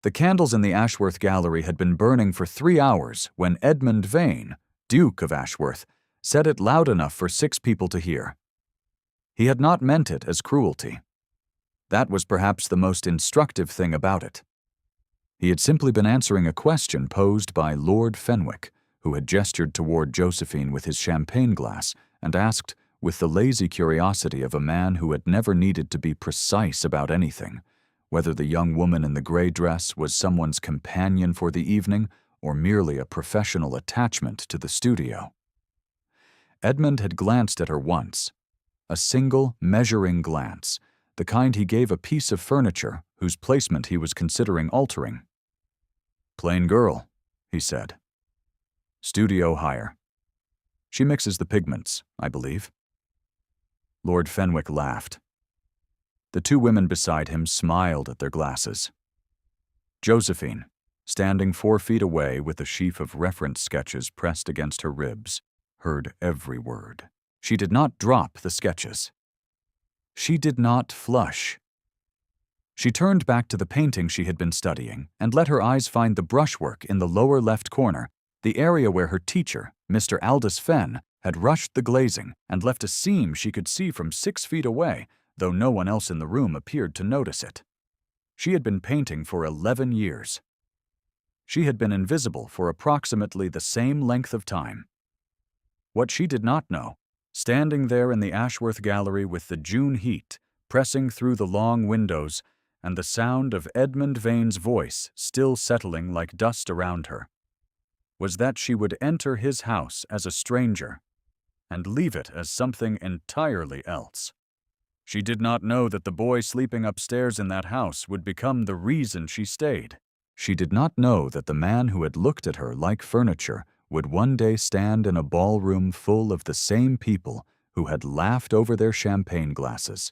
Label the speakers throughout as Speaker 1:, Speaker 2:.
Speaker 1: The candles in the Ashworth Gallery had been burning for 3 hours when Edmund Vane, Duke of Ashworth, said it loud enough for 6 people to hear. He had not meant it as cruelty. That was perhaps the most instructive thing about it. He had simply been answering a question posed by Lord Fenwick, who had gestured toward Josephine with his champagne glass and asked, with the lazy curiosity of a man who had never needed to be precise about anything, whether the young woman in the gray dress was someone's companion for the evening or merely a professional attachment to the studio. Edmund had glanced at her once, a single, measuring glance, the kind he gave a piece of furniture whose placement he was considering altering. "Plain girl," he said. "Studio hire. She mixes the pigments, I believe." Lord Fenwick laughed. The 2 women beside him smiled at their glasses. Josephine, standing 4 feet away with a sheaf of reference sketches pressed against her ribs, heard every word. She did not drop the sketches. She did not flush. She turned back to the painting she had been studying and let her eyes find the brushwork in the lower left corner, the area where her teacher, Mr. Aldous Fenn, had rushed the glazing and left a seam she could see from 6 feet away, though no one else in the room appeared to notice it. She had been painting for 11 years. She had been invisible for approximately the same length of time. What she did not know, standing there in the Ashworth Gallery with the June heat pressing through the long windows and the sound of Edmund Vane's voice still settling like dust around her, was that she would enter his house as a stranger and leave it as something entirely else. She did not know that the boy sleeping upstairs in that house would become the reason she stayed. She did not know that the man who had looked at her like furniture would one day stand in a ballroom full of the same people who had laughed over their champagne glasses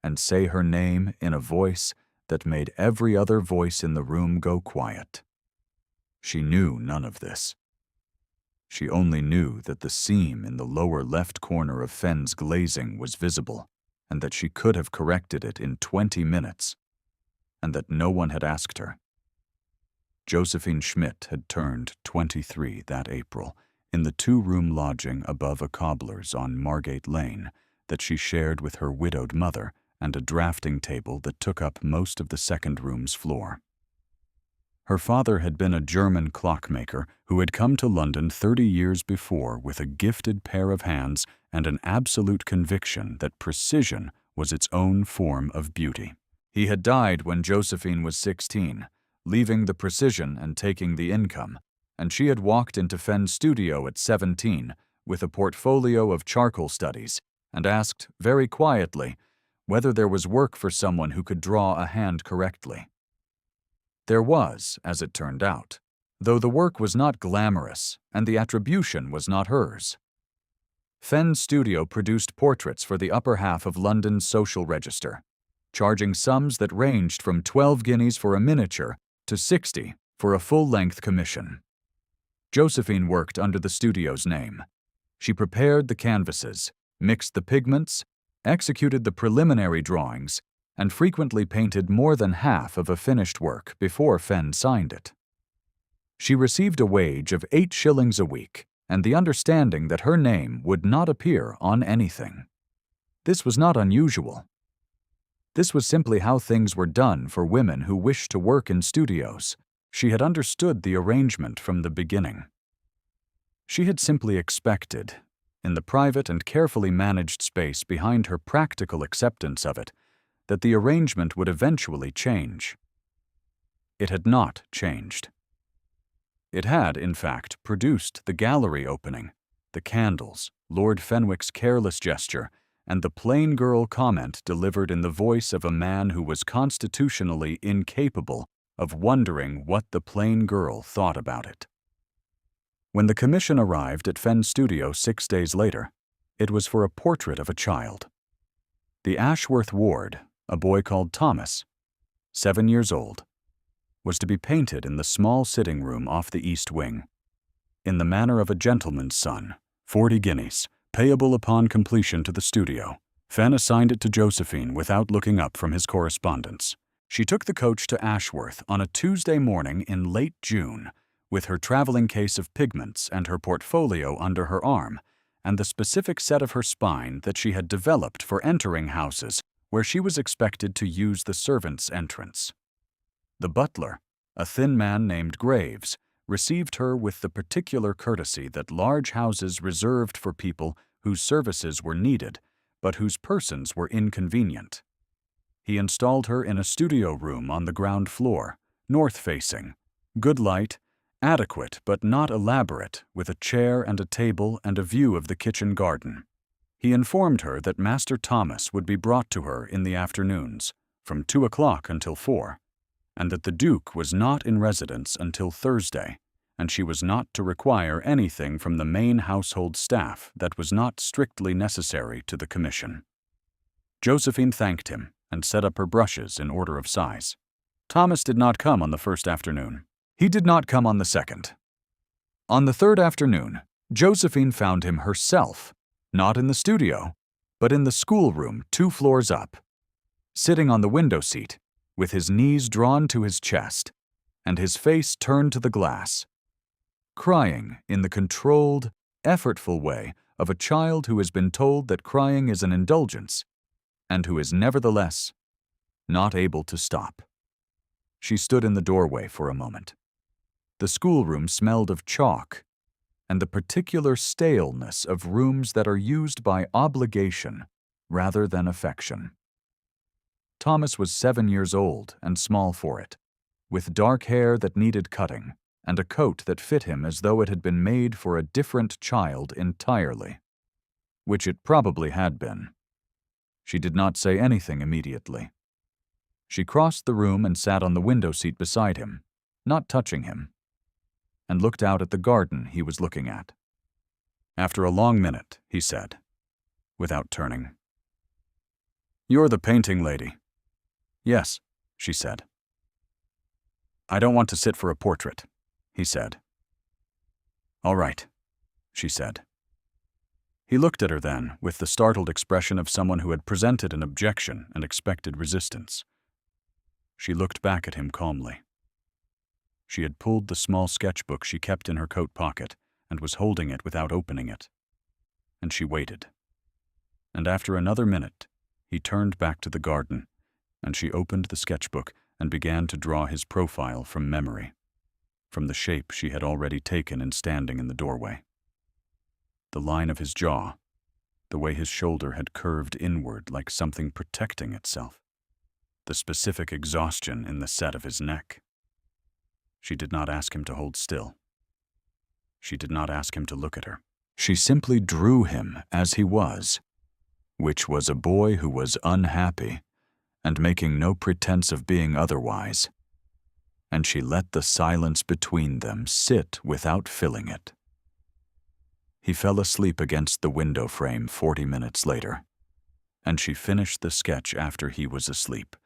Speaker 1: and say her name in a voice that made every other voice in the room go quiet. She knew none of this. She only knew that the seam in the lower left corner of Fenn's glazing was visible, and that she could have corrected it in 20 minutes, and that no one had asked her. Josephine Schmidt had turned 23 that April in the 2-room lodging above a cobbler's on Margate Lane that she shared with her widowed mother and a drafting table that took up most of the second room's floor. Her father had been a German clockmaker who had come to London 30 years before with a gifted pair of hands and an absolute conviction that precision was its own form of beauty. He had died when Josephine was 16, leaving the precision and taking the income, and she had walked into Fenn's studio at 17 with a portfolio of charcoal studies and asked, very quietly, whether there was work for someone who could draw a hand correctly. There was, as it turned out, though the work was not glamorous and the attribution was not hers. Fenn's studio produced portraits for the upper half of London's social register, charging sums that ranged from 12 guineas for a miniature to 60 for a full-length commission. Josephine worked under the studio's name. She prepared the canvases, mixed the pigments, executed the preliminary drawings, and frequently painted more than half of a finished work before Fenn signed it. She received a wage of 8 shillings a week and the understanding that her name would not appear on anything. This was not unusual. This was simply how things were done for women who wished to work in studios. She had understood the arrangement from the beginning. She had simply expected, in the private and carefully managed space behind her practical acceptance of it, that the arrangement would eventually change. It had not changed. It had, in fact, produced the gallery opening, the candles, Lord Fenwick's careless gesture, and the plain girl comment delivered in the voice of a man who was constitutionally incapable of wondering what the plain girl thought about it. When the commission arrived at Fenn's studio 6 days later, it was for a portrait of a child. The Ashworth ward, a boy called Thomas, 7 years old, was to be painted in the small sitting room off the east wing, in the manner of a gentleman's son, 40 guineas, payable upon completion to the studio. Fenn assigned it to Josephine without looking up from his correspondence. She took the coach to Ashworth on a Tuesday morning in late June, with her traveling case of pigments and her portfolio under her arm, and the specific set of her spine that she had developed for entering houses where she was expected to use the servants' entrance. The butler, a thin man named Graves, received her with the particular courtesy that large houses reserved for people whose services were needed, but whose persons were inconvenient. He installed her in a studio room on the ground floor, north-facing, good light, adequate but not elaborate, with a chair and a table and a view of the kitchen garden. He informed her that Master Thomas would be brought to her in the afternoons, from 2 o'clock until 4, and that the Duke was not in residence until Thursday, and she was not to require anything from the main household staff that was not strictly necessary to the commission. Josephine thanked him and set up her brushes in order of size. Thomas did not come on the first afternoon. He did not come on the second. On the third afternoon, Josephine found him herself, not in the studio, but in the schoolroom 2 floors up, sitting on the window seat, with his knees drawn to his chest and his face turned to the glass, crying in the controlled, effortful way of a child who has been told that crying is an indulgence and who is nevertheless not able to stop. She stood in the doorway for a moment. The schoolroom smelled of chalk and the particular staleness of rooms that are used by obligation rather than affection. Thomas was 7 years old and small for it, with dark hair that needed cutting and a coat that fit him as though it had been made for a different child entirely, which it probably had been. She did not say anything immediately. She crossed the room and sat on the window seat beside him, not touching him, and looked out at the garden he was looking at. After a long minute, he said, without turning, "You're the painting lady." "Yes," she said. "I don't want to sit for a portrait," he said. "All right," she said. He looked at her then with the startled expression of someone who had presented an objection and expected resistance. She looked back at him calmly. She had pulled the small sketchbook she kept in her coat pocket and was holding it without opening it. And she waited. And after another minute, he turned back to the garden, and she opened the sketchbook and began to draw his profile from memory, from the shape she had already taken in standing in the doorway. The line of his jaw, the way his shoulder had curved inward like something protecting itself, the specific exhaustion in the set of his neck. She did not ask him to hold still. She did not ask him to look at her. She simply drew him as he was, which was a boy who was unhappy and making no pretense of being otherwise, and she let the silence between them sit without filling it. He fell asleep against the window frame 40 minutes later, and she finished the sketch after he was asleep,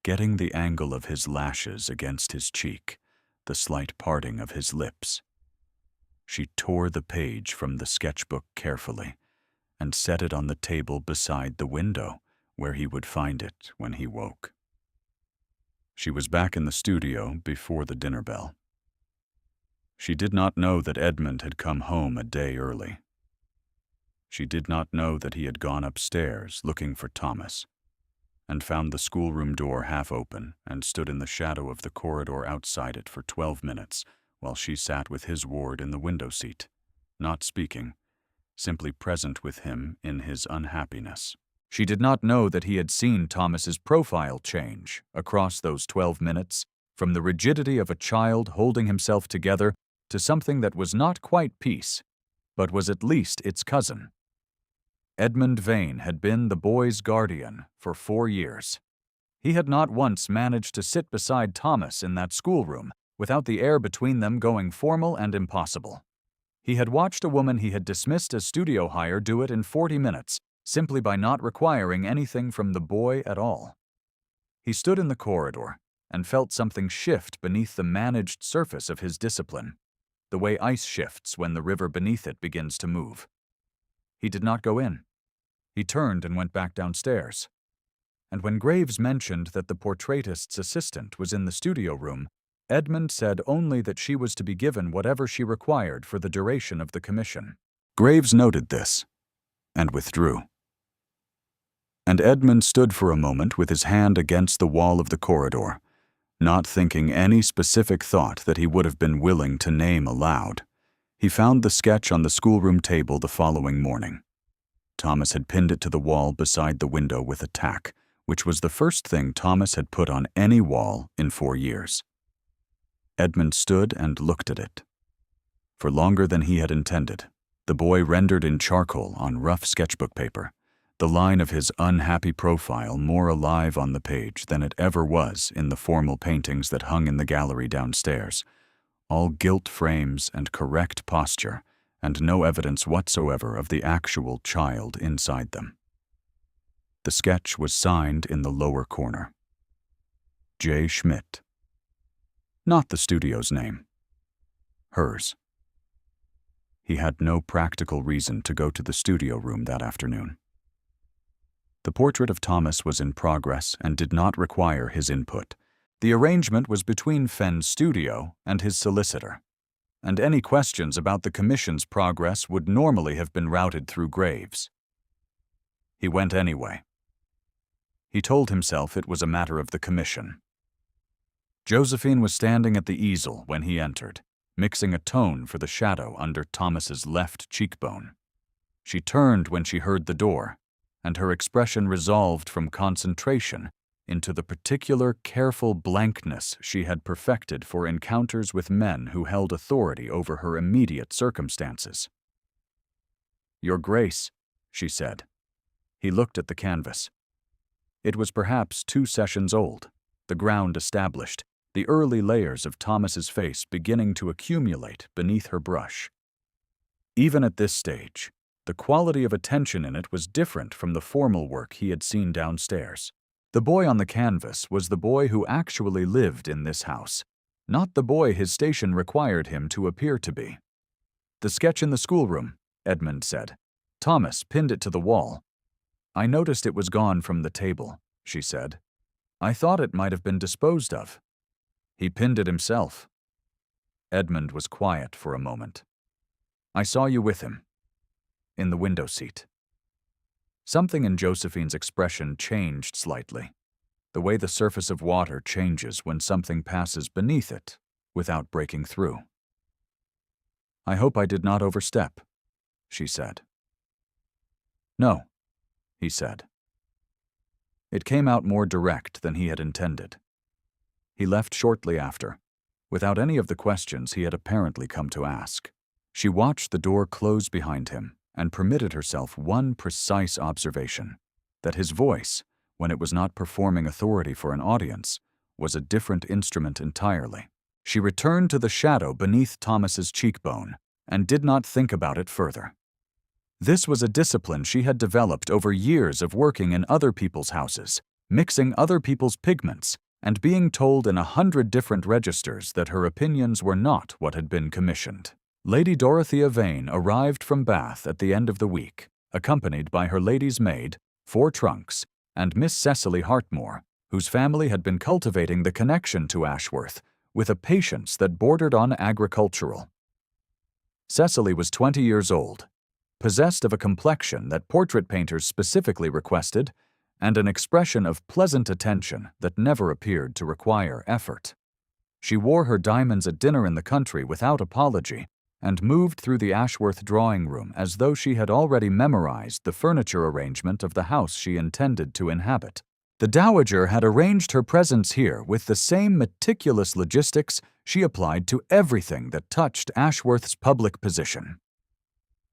Speaker 1: getting the angle of his lashes against his cheek, the slight parting of his lips. She tore the page from the sketchbook carefully and set it on the table beside the window where he would find it when he woke. She was back in the studio before the dinner bell. She did not know that Edmund had come home a day early. She did not know that he had gone upstairs looking for Thomas, and found the schoolroom door half open and stood in the shadow of the corridor outside it for 12 minutes while she sat with his ward in the window seat, not speaking, simply present with him in his unhappiness. She did not know that he had seen Thomas's profile change across those 12 minutes, from the rigidity of a child holding himself together to something that was not quite peace, but was at least its cousin. Edmund Vane had been the boy's guardian for 4 years. He had not once managed to sit beside Thomas in that schoolroom without the air between them going formal and impossible. He had watched a woman he had dismissed as studio hire do it in 40 minutes, simply by not requiring anything from the boy at all. He stood in the corridor and felt something shift beneath the managed surface of his discipline, the way ice shifts when the river beneath it begins to move. He did not go in. He turned and went back downstairs. and when Graves mentioned that the portraitist's assistant was in the studio room, Edmund said only that she was to be given whatever she required for the duration of the commission. Graves noted this and withdrew. And Edmund stood for a moment with his hand against the wall of the corridor, not thinking any specific thought that he would have been willing to name aloud. He found the sketch on the schoolroom table the following morning. Thomas had pinned it to the wall beside the window with a tack, which was the first thing Thomas had put on any wall in 4 years. Edmund stood and looked at it. For longer than he had intended, the boy rendered in charcoal on rough sketchbook paper, the line of his unhappy profile more alive on the page than it ever was in the formal paintings that hung in the gallery downstairs, all gilt frames and correct posture, and no evidence whatsoever of the actual child inside them. The sketch was signed in the lower corner. J. Schmidt. Not the studio's name. Hers. He had no practical reason to go to the studio room that afternoon. The portrait of Thomas was in progress and did not require his input. The arrangement was between Fenn's studio and his solicitor, and any questions about the commission's progress would normally have been routed through Graves. He went anyway. He told himself it was a matter of the commission. Josephine was standing at the easel when he entered, mixing a tone for the shadow under Thomas's left cheekbone. She turned when she heard the door, and her expression resolved from concentration into the particular careful blankness she had perfected for encounters with men who held authority over her immediate circumstances. "Your Grace," she said. He looked at the canvas. It was perhaps 2 sessions old, the ground established, the early layers of Thomas's face beginning to accumulate beneath her brush. Even at this stage, the quality of attention in it was different from the formal work he had seen downstairs. The boy on the canvas was the boy who actually lived in this house, not the boy his station required him to appear to be. "The sketch in the schoolroom," Edmund said. Thomas pinned it to the wall. "I noticed it was gone from the table," she said. "I thought it might have been disposed of." "He pinned it himself." Edmund was quiet for a moment. "I saw you with him. In the window seat." Something in Josephine's expression changed slightly, the way the surface of water changes when something passes beneath it without breaking through. "I hope I did not overstep," she said. "No," he said. It came out more direct than he had intended. He left shortly after, without any of the questions he had apparently come to ask. She watched the door close behind him and permitted herself one precise observation, that his voice, when it was not performing authority for an audience, was a different instrument entirely. She returned to the shadow beneath Thomas's cheekbone and did not think about it further. This was a discipline she had developed over years of working in other people's houses, mixing other people's pigments, and being told in 100 different registers that her opinions were not what had been commissioned. Lady Dorothea Vane arrived from Bath at the end of the week, accompanied by her lady's maid, 4 trunks, and Miss Cecily Hartmore, whose family had been cultivating the connection to Ashworth with a patience that bordered on agricultural. Cecily was 20 years old, possessed of a complexion that portrait painters specifically requested, and an expression of pleasant attention that never appeared to require effort. She wore her diamonds at dinner in the country without apology, and moved through the Ashworth drawing room as though she had already memorized the furniture arrangement of the house she intended to inhabit. The Dowager had arranged her presence here with the same meticulous logistics she applied to everything that touched Ashworth's public position.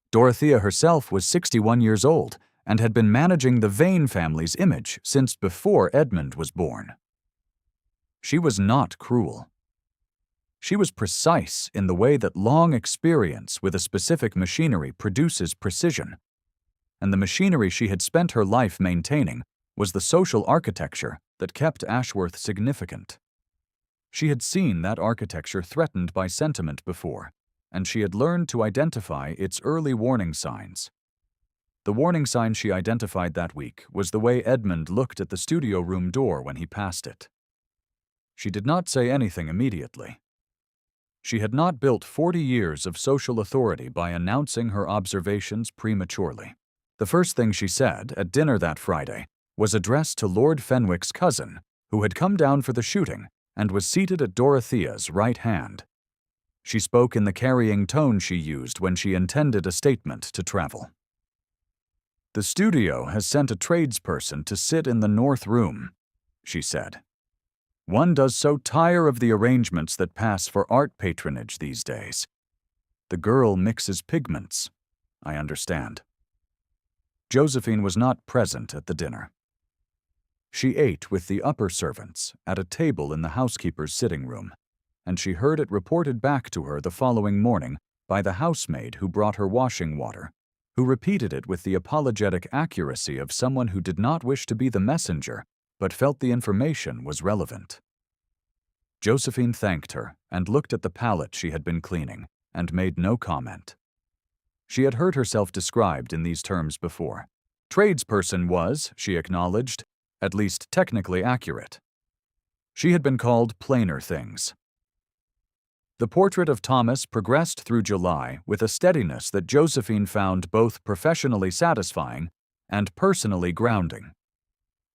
Speaker 1: Dorothea herself was 61 years old and had been managing the Vane family's image since before Edmund was born. She was not cruel. She was precise in the way that long experience with a specific machinery produces precision, and the machinery she had spent her life maintaining was the social architecture that kept Ashworth significant. She had seen that architecture threatened by sentiment before, and she had learned to identify its early warning signs. The warning sign she identified that week was the way Edmund looked at the studio room door when he passed it. She did not say anything immediately. She had not built 40 years of social authority by announcing her observations prematurely. The first thing she said at dinner that Friday was addressed to Lord Fenwick's cousin, who had come down for the shooting and was seated at Dorothea's right hand. She spoke in the carrying tone she used when she intended a statement to travel. "The studio has sent a tradesperson to sit in the north room," she said. "One does so tire of the arrangements that pass for art patronage these days. The girl mixes pigments, I understand." Josephine was not present at the dinner. She ate with the upper servants at a table in the housekeeper's sitting room, and she heard it reported back to her the following morning by the housemaid who brought her washing water, who repeated it with the apologetic accuracy of someone who did not wish to be the messenger but felt the information was relevant. Josephine thanked her and looked at the palette she had been cleaning and made no comment. She had heard herself described in these terms before. Tradesperson was, she acknowledged, at least technically accurate. She had been called plainer things. The portrait of Thomas progressed through July with a steadiness that Josephine found both professionally satisfying and personally grounding.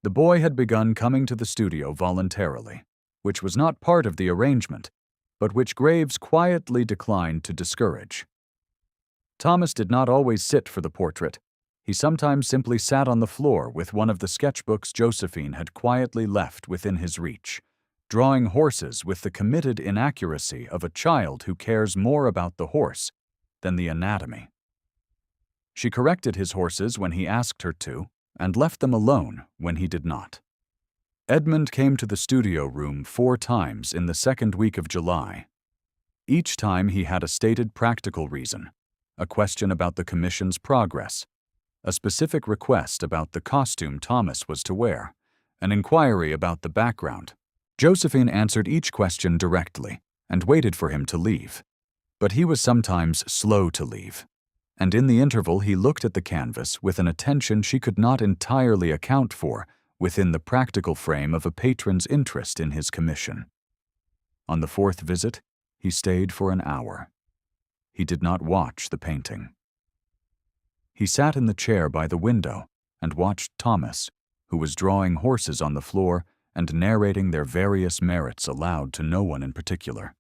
Speaker 1: The boy had begun coming to the studio voluntarily, which was not part of the arrangement, but which Graves quietly declined to discourage. Thomas did not always sit for the portrait. He sometimes simply sat on the floor with one of the sketchbooks Josephine had quietly left within his reach, drawing horses with the committed inaccuracy of a child who cares more about the horse than the anatomy. She corrected his horses when he asked her to, and left them alone when he did not. Edmund came to the studio room 4 times in the second week of July. Each time he had a stated practical reason, a question about the commission's progress, a specific request about the costume Thomas was to wear, an inquiry about the background. Josephine answered each question directly and waited for him to leave. But he was sometimes slow to leave, and in the interval he looked at the canvas with an attention she could not entirely account for within the practical frame of a patron's interest in his commission. On the 4th visit, he stayed for an hour. He did not watch the painting. He sat in the chair by the window and watched Thomas, who was drawing horses on the floor and narrating their various merits aloud to no one in particular.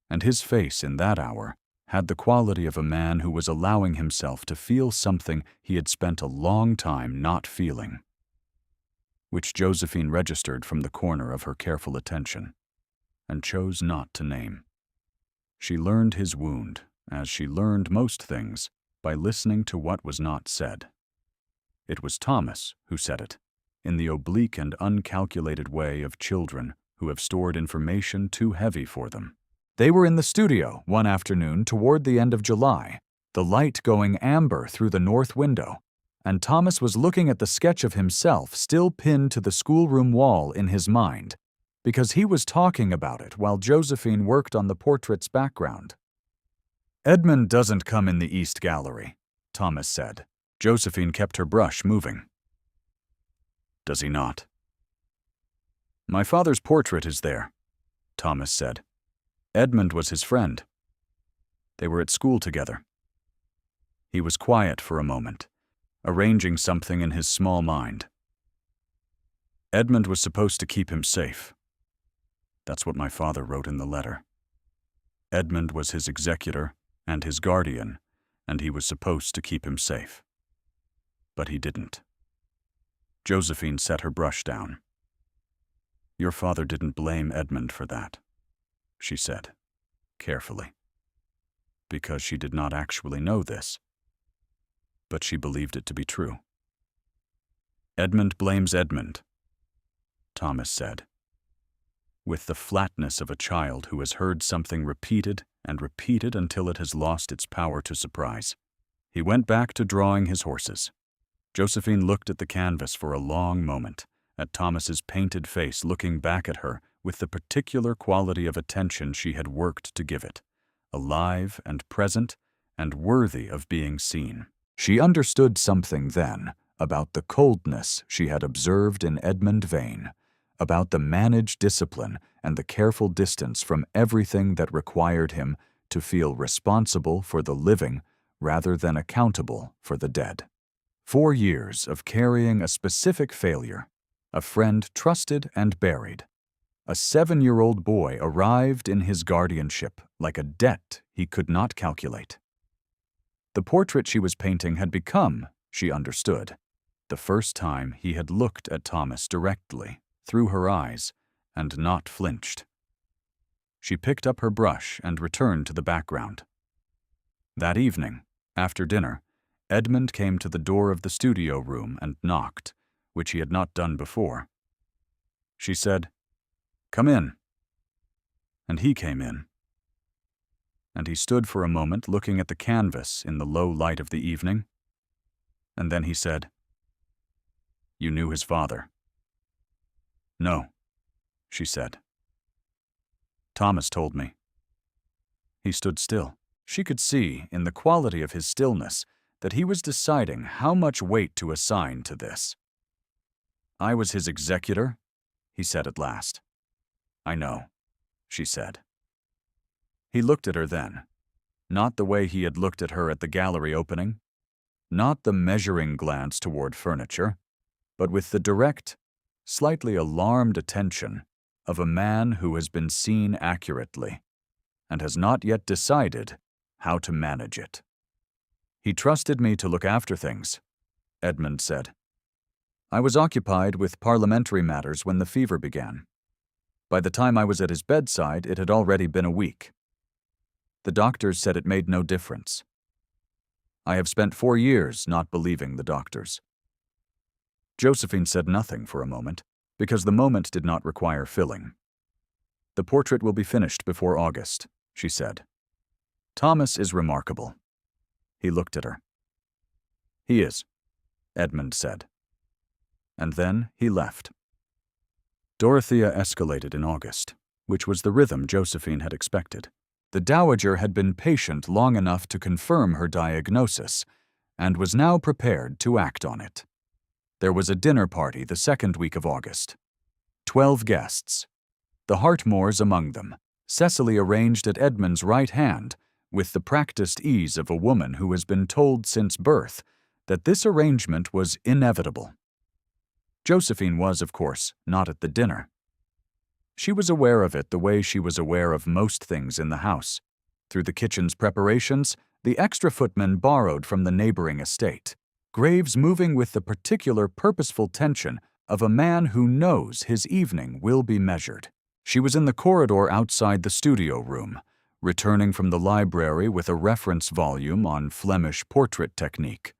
Speaker 1: And his face in that hour had the quality of a man who was allowing himself to feel something he had spent a long time not feeling, which Josephine registered from the corner of her careful attention, and chose not to name. She learned his wound, as she learned most things, by listening to what was not said. It was Thomas who said it, in the oblique and uncalculated way of children who have stored information too heavy for them. They were in the studio one afternoon toward the end of July, the light going amber through the north window, and Thomas was looking at the sketch of himself still pinned to the schoolroom wall in his mind, because he was talking about it while Josephine worked on the portrait's background. "Edmund doesn't come in the East Gallery," Thomas said. Josephine kept her brush moving. "Does he not?" "My father's portrait is there," Thomas said. "Edmund was his friend. They were at school together." He was quiet for a moment, arranging something in his small mind. "Edmund was supposed to keep him safe. That's what my father wrote in the letter. Edmund was his executor and his guardian, and he was supposed to keep him safe. But he didn't." Josephine set her brush down. "Your father didn't blame Edmund for that," she said, carefully, because she did not actually know this, but she believed it to be true. "Edmund blames Edmund," Thomas said, with the flatness of a child who has heard something repeated and repeated until it has lost its power to surprise. He went back to drawing his horses. Josephine looked at the canvas for a long moment, at Thomas's painted face looking back at her with the particular quality of attention she had worked to give it, alive and present and worthy of being seen. She understood something then about the coldness she had observed in Edmund Vane, about the managed discipline and the careful distance from everything that required him to feel responsible for the living rather than accountable for the dead. 4 years of carrying a specific failure, a friend trusted and buried. A 7-year-old boy arrived in his guardianship like a debt he could not calculate. The portrait she was painting had become, she understood, the first time he had looked at Thomas directly, through her eyes, and not flinched. She picked up her brush and returned to the background. That evening, after dinner, Edmund came to the door of the studio room and knocked, which he had not done before. She said, "Come in." And he came in. And he stood for a moment looking at the canvas in the low light of the evening. And then he said, "You knew his father." "No," she said. "Thomas told me." He stood still. She could see, in the quality of his stillness, that he was deciding how much weight to assign to this. "I was his executor," he said at last. "I know," she said. He looked at her then, not the way he had looked at her at the gallery opening, not the measuring glance toward furniture, but with the direct, slightly alarmed attention of a man who has been seen accurately and has not yet decided how to manage it. "He trusted me to look after things," Edmund said. "I was occupied with parliamentary matters when the fever began. By the time I was at his bedside, it had already been a week. The doctors said it made no difference. I have spent 4 years not believing the doctors." Josephine said nothing for a moment, because the moment did not require filling. "The portrait will be finished before August," she said. "Thomas is remarkable." He looked at her. "He is," Edmund said. And then he left. Dorothea escalated in August, which was the rhythm Josephine had expected. The dowager had been patient long enough to confirm her diagnosis, and was now prepared to act on it. There was a dinner party the 2nd week of August. 12 guests. The Hartmores among them. Cecily arranged at Edmund's right hand, with the practiced ease of a woman who has been told since birth that this arrangement was inevitable. Josephine was, of course, not at the dinner. She was aware of it the way she was aware of most things in the house. Through the kitchen's preparations, the extra footman borrowed from the neighboring estate, Graves moving with the particular purposeful tension of a man who knows his evening will be measured. She was in the corridor outside the studio room, returning from the library with a reference volume on Flemish portrait technique,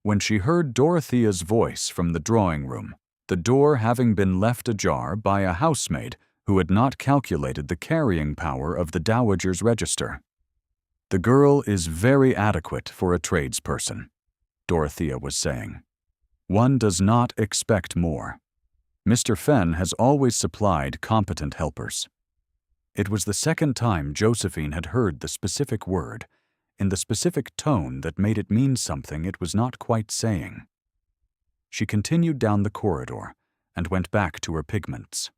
Speaker 1: when she heard Dorothea's voice from the drawing room, the door having been left ajar by a housemaid who had not calculated the carrying power of the dowager's register. "The girl is very adequate for a tradesperson," Dorothea was saying. "One does not expect more. Mr. Fenn has always supplied competent helpers." It was the second time Josephine had heard the specific word, in the specific tone that made it mean something it was not quite saying. She continued down the corridor and went back to her pigments.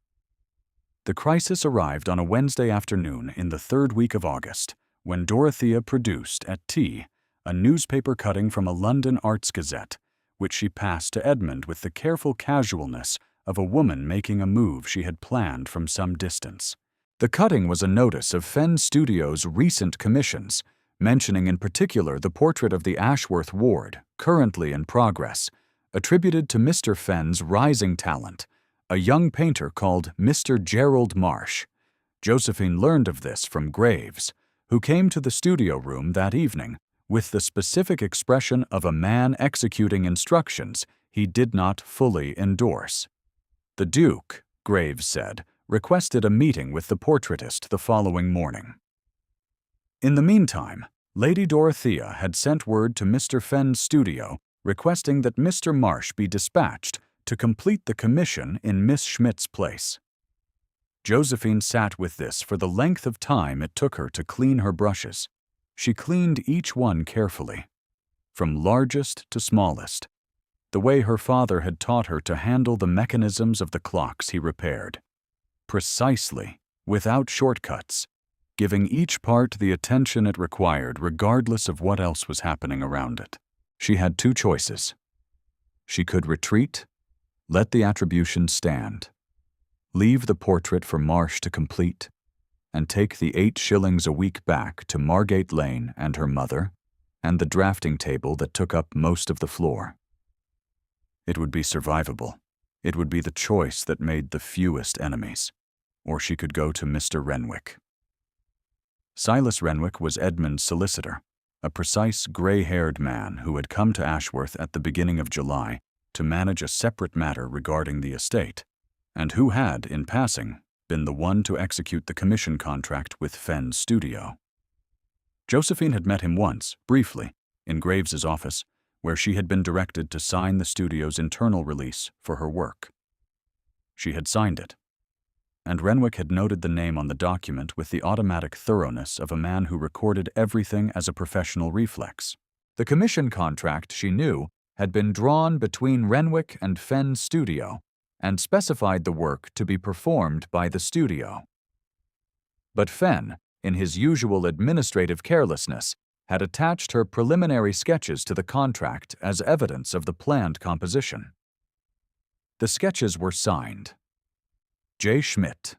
Speaker 1: The crisis arrived on a Wednesday afternoon in the 3rd week of August, when Dorothea produced, at tea, a newspaper cutting from a London Arts Gazette, which she passed to Edmund with the careful casualness of a woman making a move she had planned from some distance. The cutting was a notice of Fenn Studios' recent commissions, mentioning in particular the portrait of the Ashworth ward, currently in progress, attributed to Mr. Fenn's rising talent, a young painter called Mr. Gerald Marsh. Josephine learned of this from Graves, who came to the studio room that evening with the specific expression of a man executing instructions he did not fully endorse. The Duke, Graves said, requested a meeting with the portraitist the following morning. In the meantime, Lady Dorothea had sent word to Mr. Fenn's studio requesting that Mr. Marsh be dispatched to complete the commission in Miss Schmidt's place. Josephine sat with this for the length of time it took her to clean her brushes. She cleaned each one carefully. from largest to smallest, the way her father had taught her to handle the mechanisms of the clocks he repaired. Precisely, without shortcuts, giving each part the attention it required regardless of what else was happening around it. She had two choices. She could retreat, let the attribution stand, leave the portrait for Marsh to complete, and take the 8 shillings a week back to Margate Lane and her mother, and the drafting table that took up most of the floor. It would be survivable. It would be the choice that made the fewest enemies. Or she could go to Mr. Renwick. Silas Renwick was Edmund's solicitor, a precise gray-haired man who had come to Ashworth at the beginning of July to manage a separate matter regarding the estate, and who had, in passing, been the one to execute the commission contract with Fenn's studio. Josephine had met him once, briefly, in Graves's office, where she had been directed to sign the studio's internal release for her work. She had signed it, and Renwick had noted the name on the document with the automatic thoroughness of a man who recorded everything as a professional reflex. The commission contract, she knew, had been drawn between Renwick and Fenn's studio and specified the work to be performed by the studio. But Fenn, in his usual administrative carelessness, had attached her preliminary sketches to the contract as evidence of the planned composition. The sketches were signed. J. Schmidt.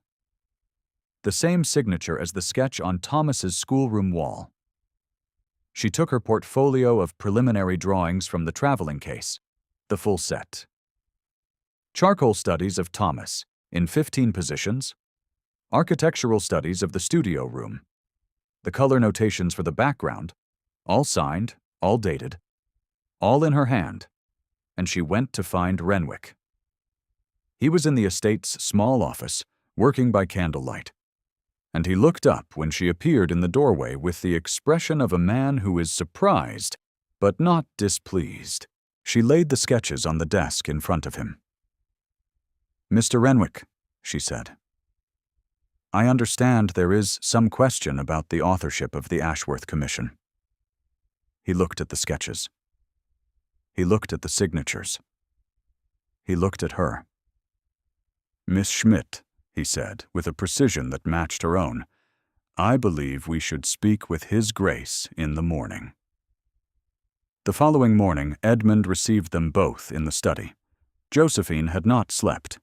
Speaker 1: The same signature as the sketch on Thomas's schoolroom wall. She took her portfolio of preliminary drawings from the traveling case, the full set. Charcoal studies of Thomas, in 15 positions. Architectural studies of the studio room. The color notations for the background, all signed, all dated, all in her hand, and she went to find Renwick. He was in the estate's small office, working by candlelight, and he looked up when she appeared in the doorway with the expression of a man who is surprised, but not displeased. She laid the sketches on the desk in front of him. "Mr. Renwick," she said, "I understand there is some question about the authorship of the Ashworth Commission." He looked at the sketches. He looked at the signatures. He looked at her. "Miss Schmidt," he said, with a precision that matched her own, "I believe we should speak with His Grace in the morning." The following morning, Edmund received them both in the study. Josephine had not slept.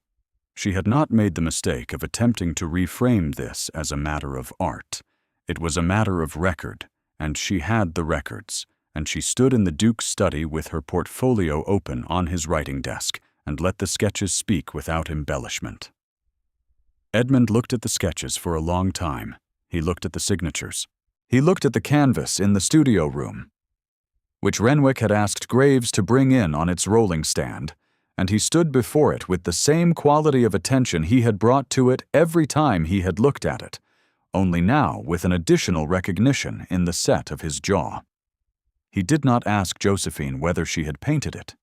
Speaker 1: She had not made the mistake of attempting to reframe this as a matter of art. It was a matter of record, and she had the records, and she stood in the Duke's study with her portfolio open on his writing desk, and let the sketches speak without embellishment. Edmund looked at the sketches for a long time. He looked at the signatures. He looked at the canvas in the studio room, which Renwick had asked Graves to bring in on its rolling stand, and he stood before it with the same quality of attention he had brought to it every time he had looked at it, only now with an additional recognition in the set of his jaw. He did not ask Josephine whether she had painted it.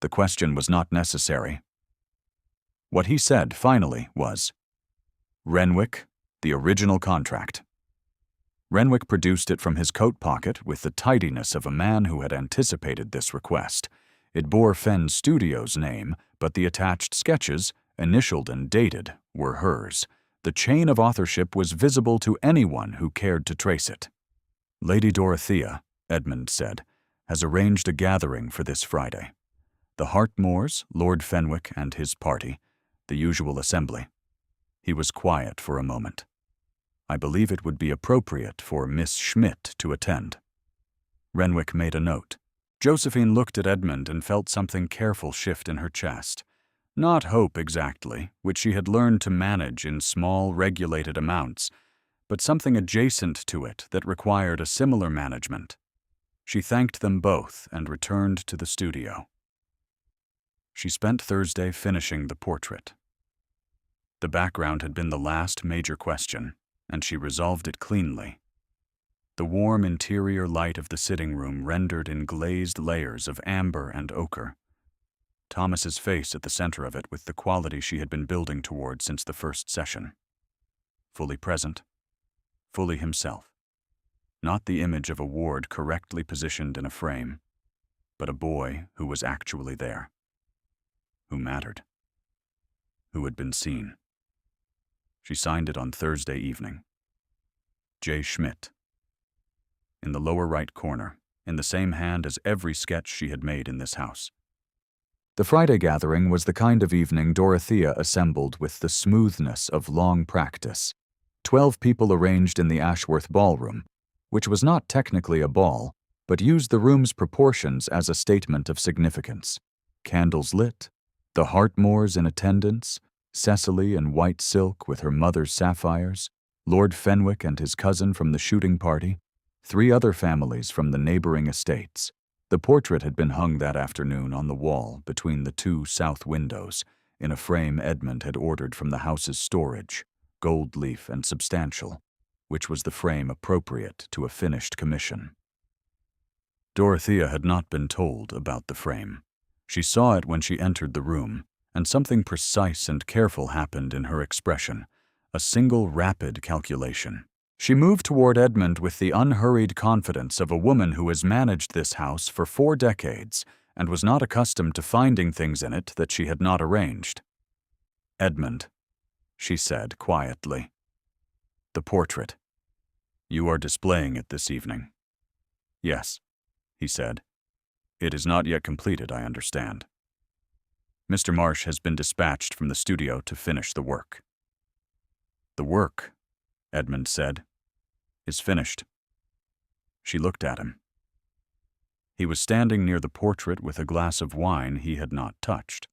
Speaker 1: The question was not necessary. What he said, finally, was, "Renwick, the original contract." Renwick produced it from his coat pocket with the tidiness of a man who had anticipated this request. It bore Fenn's studio's name, but the attached sketches, initialed and dated, were hers. The chain of authorship was visible to anyone who cared to trace it. "Lady Dorothea," Edmund said, "has arranged a gathering for this Friday. The Hartmores, Lord Fenwick and his party, the usual assembly." He was quiet for a moment. "I believe it would be appropriate for Miss Schmidt to attend." Renwick made a note. Josephine looked at Edmund and felt something careful shift in her chest. Not hope exactly, which she had learned to manage in small, regulated amounts, but something adjacent to it that required a similar management. She thanked them both and returned to the studio. She spent Thursday finishing the portrait. The background had been the last major question, and she resolved it cleanly. The warm interior light of the sitting room rendered in glazed layers of amber and ochre. Thomas's face at the center of it with the quality she had been building toward since the first session. Fully present, fully himself. Not the image of a ward correctly positioned in a frame, but a boy who was actually there, who mattered, who had been seen. She signed it on Thursday evening. J. Schmidt. In the lower right corner, in the same hand as every sketch she had made in this house. The Friday gathering was the kind of evening Dorothea assembled with the smoothness of long practice. 12 people arranged in the Ashworth Ballroom, which was not technically a ball, but used the room's proportions as a statement of significance. Candles lit, the Hartmores in attendance, Cecily in white silk with her mother's sapphires, Lord Fenwick and his cousin from the shooting party, 3 other families from the neighboring estates. The portrait had been hung that afternoon on the wall between the 2 south windows, in a frame Edmund had ordered from the house's storage, gold leaf and substantial, which was the frame appropriate to a finished commission. Dorothea had not been told about the frame. She saw it when she entered the room, and something precise and careful happened in her expression, a single rapid calculation. She moved toward Edmund with the unhurried confidence of a woman who has managed this house for 4 decades and was not accustomed to finding things in it that she had not arranged. "Edmund," she said quietly. "The portrait. You are displaying it this evening." "Yes," he said. "It is not yet completed, I understand. Mr. Marsh has been dispatched from the studio to finish the work." "The work," Edmund said, "is finished." She looked at him. He was standing near the portrait with a glass of wine he had not touched,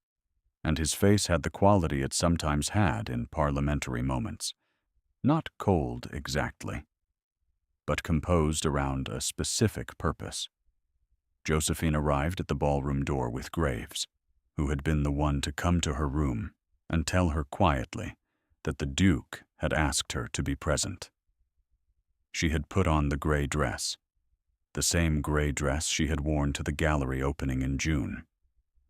Speaker 1: and his face had the quality it sometimes had in parliamentary moments. Not cold exactly, but composed around a specific purpose. Josephine arrived at the ballroom door with Graves, who had been the one to come to her room and tell her quietly that the Duke had asked her to be present. She had put on the gray dress, the same gray dress she had worn to the gallery opening in June,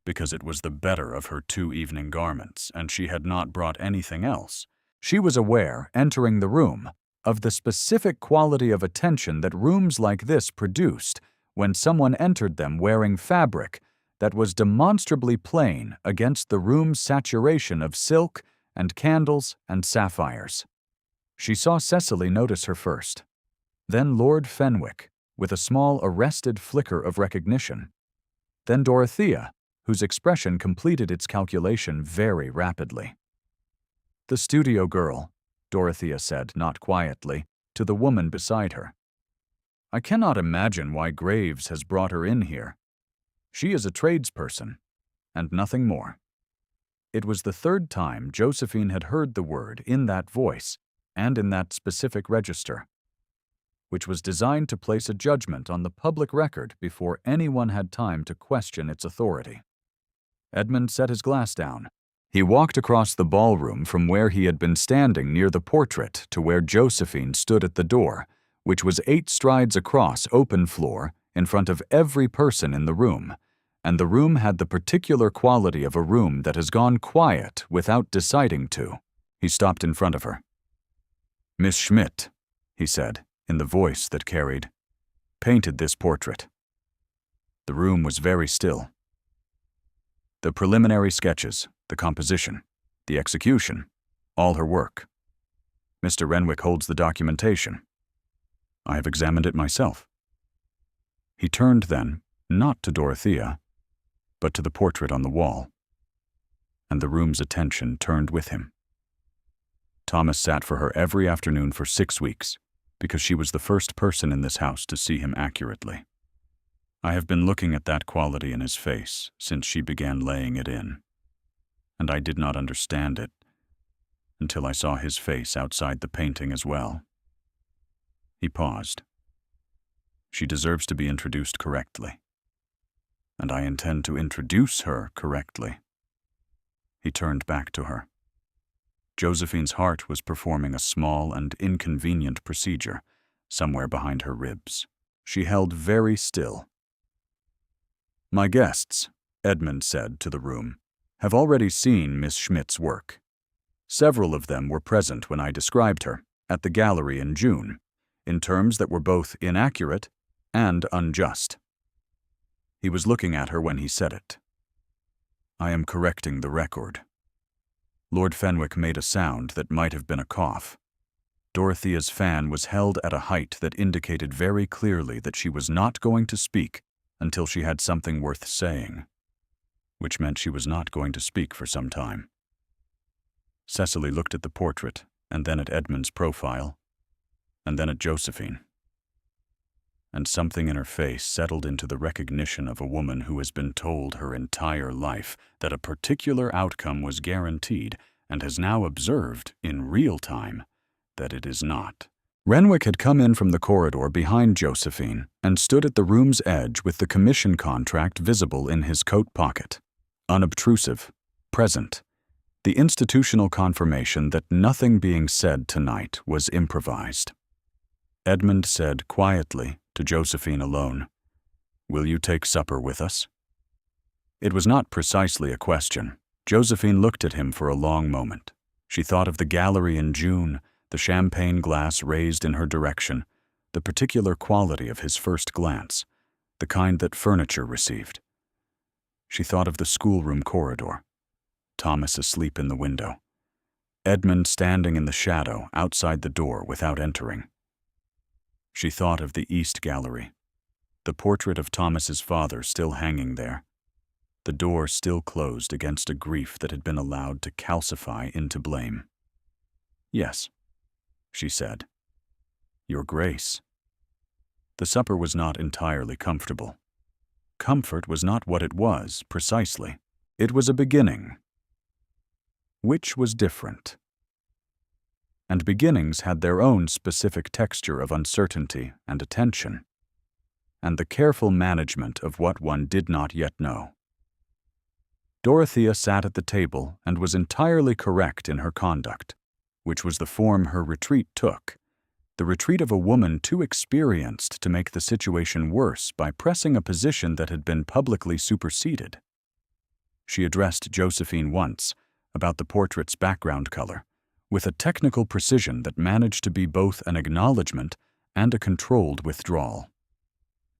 Speaker 1: because it was the better of her 2 evening garments, and she had not brought anything else. She was aware, entering the room, of the specific quality of attention that rooms like this produced when someone entered them wearing fabric that was demonstrably plain against the room's saturation of silk and candles and sapphires. She saw Cecily notice her first, then Lord Fenwick, with a small arrested flicker of recognition, then Dorothea, whose expression completed its calculation very rapidly. "The studio girl," Dorothea said, not quietly, to the woman beside her. "I cannot imagine why Graves has brought her in here. She is a tradesperson, and nothing more." It was the 3rd time Josephine had heard the word in that voice and in that specific register, which was designed to place a judgment on the public record before anyone had time to question its authority. Edmund set his glass down. He walked across the ballroom from where he had been standing near the portrait to where Josephine stood at the door, which was 8 strides across open floor in front of every person in the room, and the room had the particular quality of a room that has gone quiet without deciding to. He stopped in front of her. "Miss Schmidt," he said, in the voice that carried, "painted this portrait." The room was very still. The preliminary sketches, the composition, the execution, all her work. Mr. Renwick holds the documentation. I have examined it myself. He turned then, not to Dorothea, but to the portrait on the wall, and the room's attention turned with him. Thomas sat for her every afternoon for 6 weeks, because she was the first person in this house to see him accurately. I have been looking at that quality in his face since she began laying it in, and I did not understand it until I saw his face outside the painting as well. He paused. She deserves to be introduced correctly, and I intend to introduce her correctly. He turned back to her. Josephine's heart was performing a small and inconvenient procedure somewhere behind her ribs. She held very still. "My guests," Edmund said to the room, "have already seen Miss Schmidt's work. Several of them were present when I described her, at the gallery in June. in terms that were both inaccurate and unjust. He was looking at her when he said it. "I am correcting the record." Lord Fenwick made a sound that might have been a cough. Dorothea's fan was held at a height that indicated very clearly that she was not going to speak until she had something worth saying, which meant she was not going to speak for some time. Cecily looked at the portrait, and then at Edmund's profile, and then at Josephine. And something in her face settled into the recognition of a woman who has been told her entire life that a particular outcome was guaranteed and has now observed, in real time, that it is not. Renwick had come in from the corridor behind Josephine and stood at the room's edge with the commission contract visible in his coat pocket. Unobtrusive, present, the institutional confirmation that nothing being said tonight was improvised. Edmund said quietly to Josephine alone, "Will you take supper with us?" It was not precisely a question. Josephine looked at him for a long moment. She thought of the gallery in June, the champagne glass raised in her direction, the particular quality of his first glance, the kind that furniture received. She thought of the schoolroom corridor, Thomas asleep in the window, Edmund standing in the shadow outside the door without entering. She thought of the East Gallery, the portrait of Thomas's father still hanging there, the door still closed against a grief that had been allowed to calcify into blame. "Yes," she said. "Your Grace." The supper was not entirely comfortable. Comfort was not what it was, precisely. It was a beginning. Which was different. And beginnings had their own specific texture of uncertainty and attention, and the careful management of what one did not yet know. Dorothea sat at the table and was entirely correct in her conduct, which was the form her retreat took, the retreat of a woman too experienced to make the situation worse by pressing a position that had been publicly superseded. She addressed Josephine once about the portrait's background color, with a technical precision that managed to be both an acknowledgement and a controlled withdrawal.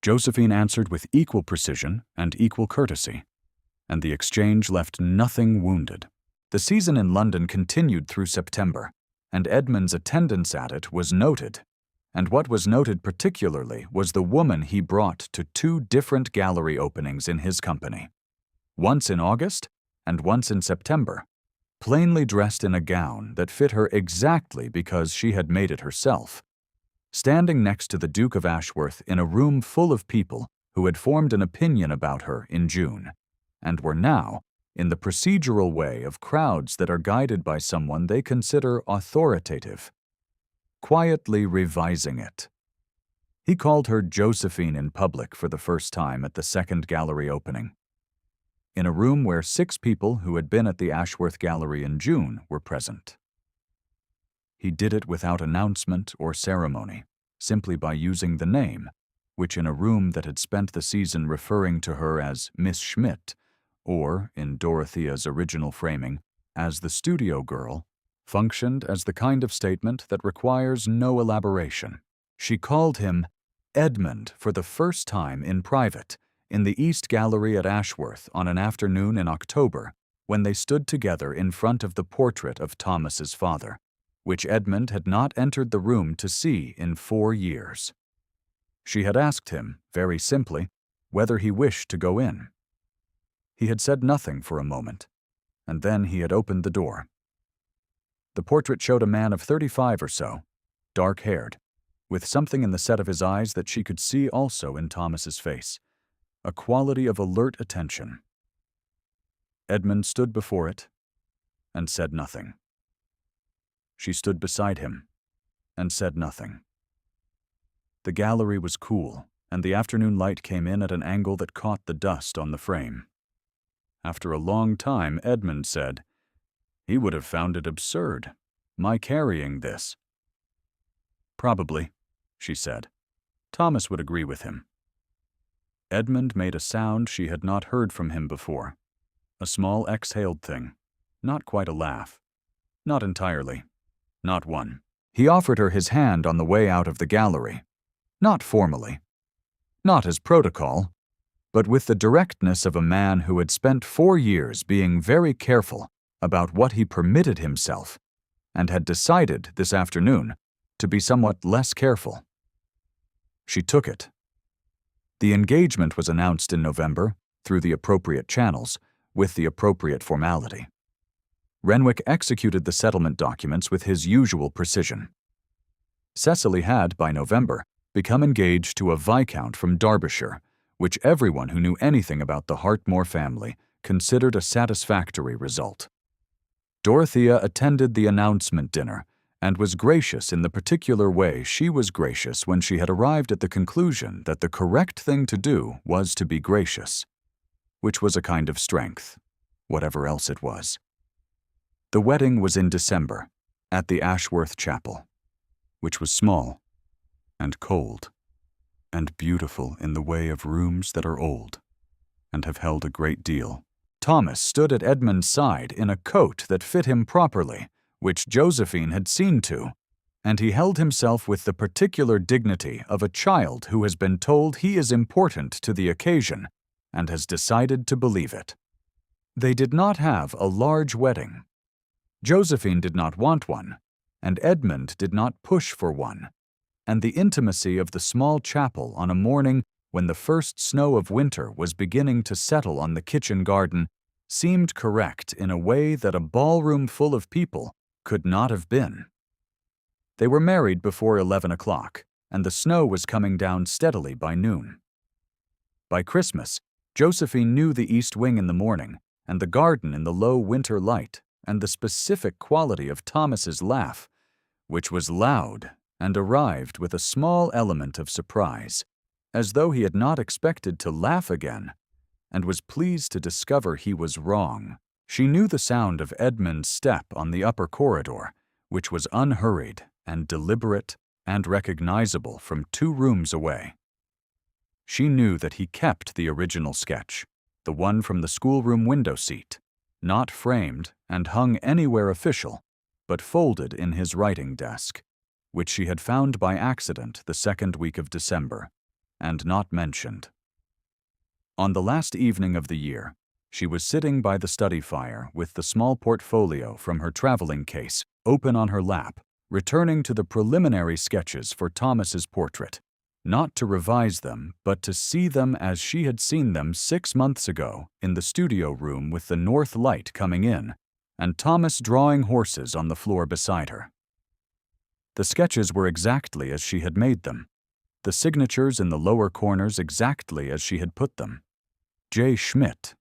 Speaker 1: Josephine answered with equal precision and equal courtesy, and the exchange left nothing wounded. The season in London continued through September, and Edmund's attendance at it was noted, and what was noted particularly was the woman he brought to 2 different gallery openings in his company, once in August and once in September, plainly dressed in a gown that fit her exactly because she had made it herself, standing next to the Duke of Ashworth in a room full of people who had formed an opinion about her in June, and were now, in the procedural way of crowds that are guided by someone they consider authoritative, quietly revising it. He called her Josephine in public for the first time at the second gallery opening, in a room where 6 people who had been at the Ashworth Gallery in June were present. He did it without announcement or ceremony, simply by using the name, which in a room that had spent the season referring to her as Miss Schmidt, or, in Dorothea's original framing, as the studio girl, functioned as the kind of statement that requires no elaboration. She called him Edmund for the first time in private, in the East Gallery at Ashworth on an afternoon in October, when they stood together in front of the portrait of Thomas's father, which Edmund had not entered the room to see in 4 years. She had asked him, very simply, whether he wished to go in. He had said nothing for a moment, and then he had opened the door. The portrait showed a man of 35 or so, dark-haired, with something in the set of his eyes that she could see also in Thomas's face, a quality of alert attention. Edmund stood before it and said nothing. She stood beside him and said nothing. The gallery was cool, and the afternoon light came in at an angle that caught the dust on the frame. After a long time, Edmund said, "He would have found it absurd, my carrying this." "Probably," she said. "Thomas would agree with him." Edmund made a sound she had not heard from him before, a small exhaled thing, not quite a laugh, not entirely, not one. He offered her his hand on the way out of the gallery, not formally, not as protocol, but with the directness of a man who had spent 4 years being very careful about what he permitted himself and had decided this afternoon to be somewhat less careful. She took it. The engagement was announced in November through the appropriate channels with the appropriate formality. Renwick executed the settlement documents with his usual precision. Cecily had, by November, become engaged to a viscount from Derbyshire, which everyone who knew anything about the Hartmore family considered a satisfactory result. Dorothea attended the announcement dinner and was gracious in the particular way she was gracious when she had arrived at the conclusion that the correct thing to do was to be gracious, which was a kind of strength, whatever else it was. The wedding was in December, at the Ashworth Chapel, which was small and cold and beautiful in the way of rooms that are old and have held a great deal. Thomas stood at Edmund's side in a coat that fit him properly, which Josephine had seen to, and he held himself with the particular dignity of a child who has been told he is important to the occasion and has decided to believe it. They did not have a large wedding. Josephine did not want one, and Edmund did not push for one, and the intimacy of the small chapel on a morning when the first snow of winter was beginning to settle on the kitchen garden seemed correct in a way that a ballroom full of people could not have been. They were married before 11 o'clock, and the snow was coming down steadily by noon. By Christmas, Josephine knew the east wing in the morning, and the garden in the low winter light, and the specific quality of Thomas's laugh, which was loud and arrived with a small element of surprise, as though he had not expected to laugh again, and was pleased to discover he was wrong. She knew the sound of Edmund's step on the upper corridor, which was unhurried and deliberate and recognizable from 2 rooms away. She knew that he kept the original sketch, the one from the schoolroom window seat, not framed and hung anywhere official, but folded in his writing desk, which she had found by accident the 2nd week of December, and not mentioned. On the last evening of the year, she was sitting by the study fire with the small portfolio from her traveling case open on her lap, returning to the preliminary sketches for Thomas's portrait, not to revise them, but to see them as she had seen them 6 months ago in the studio room with the north light coming in, and Thomas drawing horses on the floor beside her. The sketches were exactly as she had made them, the signatures in the lower corners exactly as she had put them. J. Schmidt,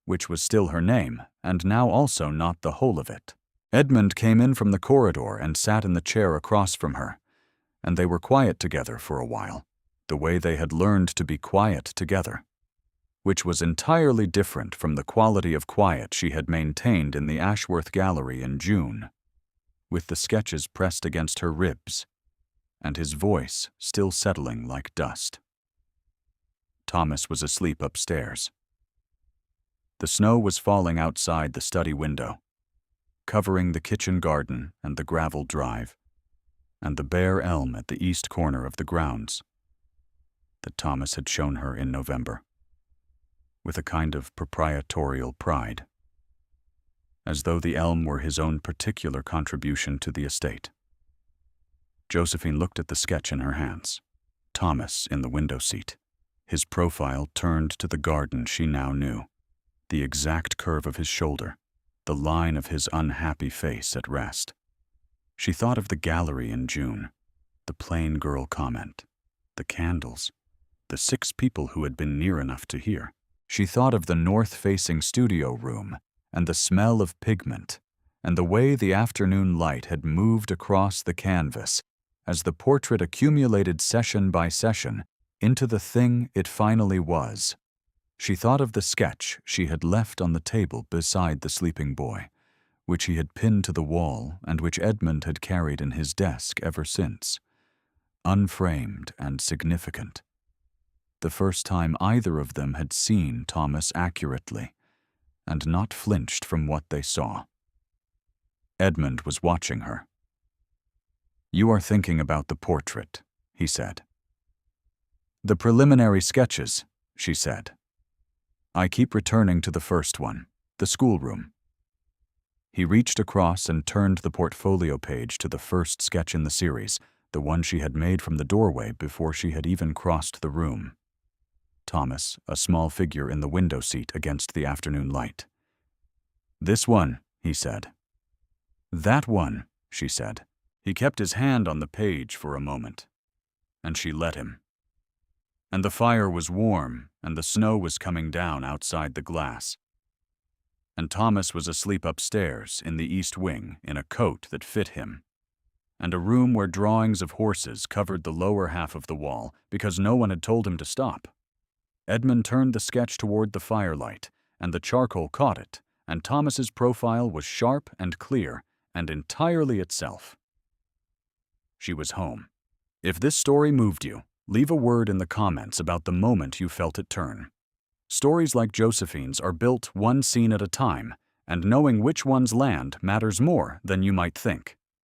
Speaker 1: which was still her name, and now also not the whole of it. Edmund came in from the corridor and sat in the chair across from her, and they were quiet together for a while, the way they had learned to be quiet together, which was entirely different from the quality of quiet she had maintained in the Ashworth Gallery in June, with the sketches pressed against her ribs, and his voice still settling like dust. Thomas was asleep upstairs. The snow was falling outside the study window, covering the kitchen garden and the gravel drive, and the bare elm at the east corner of the grounds that Thomas had shown her in November, with a kind of proprietorial pride, as though the elm were his own particular contribution to the estate. Josephine looked at the sketch in her hands, Thomas in the window seat, his profile turned to the garden she now knew, the exact curve of his shoulder, the line of his unhappy face at rest. She thought of the gallery in June, the plain girl comment, the candles, the 6 people who had been near enough to hear. She thought of the north-facing studio room and the smell of pigment and the way the afternoon light had moved across the canvas as the portrait accumulated session by session into the thing it finally was. She thought of the sketch she had left on the table beside the sleeping boy, which he had pinned to the wall and which Edmund had carried in his desk ever since, unframed and significant. The first time either of them had seen Thomas accurately, and not flinched from what they saw. Edmund was watching her. You are thinking about the portrait, he said. The preliminary sketches, she said. I keep returning to the first one, the schoolroom. He reached across and turned the portfolio page to the first sketch in the series, the one she had made from the doorway before she had even crossed the room. Thomas, a small figure in the window seat against the afternoon light. This one, he said. That one, she said. He kept his hand on the page for a moment, and she let him. And the fire was warm, and the snow was coming down outside the glass. And Thomas was asleep upstairs in the east wing in a coat that fit him, and a room where drawings of horses covered the lower half of the wall because no one had told him to stop. Edmund turned the sketch toward the firelight, and the charcoal caught it, and Thomas's profile was sharp and clear and entirely itself. She was home. If this story moved you, leave a word in the comments about the moment you felt it turn. Stories like Josephine's are built one scene at a time, and knowing which ones land matters more than you might think.